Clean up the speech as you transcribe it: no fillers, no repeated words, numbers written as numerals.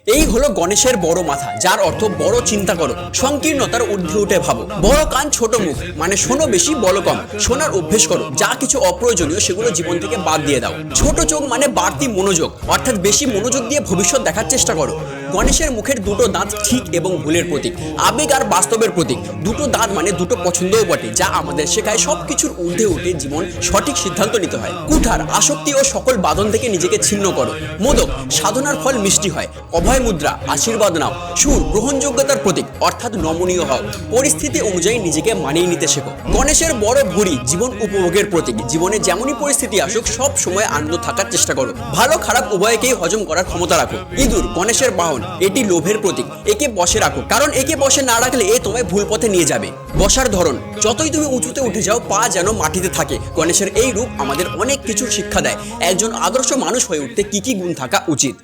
এই হলো গণেশের বড় মাথা, যার অর্থ বড় চিন্তা করো, সংকীর্ণতার ঊর্ধ্বে উঠে ভাবো। বড় কান ছোট মুখ মানে শোনো বেশি বলো কম, শোনার অভ্যেস করো, যা কিছু অপ্রয়োজনীয় সেগুলো জীবন থেকে বাদ দিয়ে দাও। ছোট চোখ মানে বাড়তি মনোযোগ, অর্থাৎ বেশি মনোযোগ দিয়ে ভবিষ্যৎ দেখার চেষ্টা করো। গণেশের মুখের দুটো দাঁত ঠিক এবং ভুলের প্রতীক, আবেগ আর বাস্তবের প্রতীক। দুটো দাঁত মানে দুটো পছন্দও বটে, যা আমাদের শেখায় সবকিছুর ঊর্ধ্বে উঠে জীবন সঠিক সিদ্ধান্ত নিতে হয়। কুঠার আসক্তি ও সকল বাঁধন থেকে নিজেকে ছিন্ন করো। মোদক সাধনার ফল মিষ্টি হয়। অভয় মুদ্রা আশীর্বাদ নাও। সুর গ্রহণযোগ্যতার প্রতীক, অর্থাৎ নমনীয় হও। পরিস্থিতি অনুযায়ী নিজেকে মানিয়ে নিতে শেখো। গণেশের বড় ভুঁড়ি জীবন উপভোগের প্রতীক, জীবনে যেমনই পরিস্থিতি আসুক সব সময় আনন্দ থাকার চেষ্টা করো। ভালো খারাপ উভয়কেই হজম করার ক্ষমতা রাখো। ইঁদুর গণেশের বাহন, এটি লোভের প্রতীক, একে বসে রাখো, কারণ একে বসে না রাখলে এ তোমায় ভুল পথে নিয়ে যাবে। বসার ধরন, যতই তুমি উঁচুতে উঠে যাও পা যেন মাটিতে থাকে। গণেশের এই রূপ আমাদের অনেক কিছু শিক্ষা দেয়, একজন আদর্শ মানুষ হয়ে উঠতে কি কি গুণ থাকা উচিত।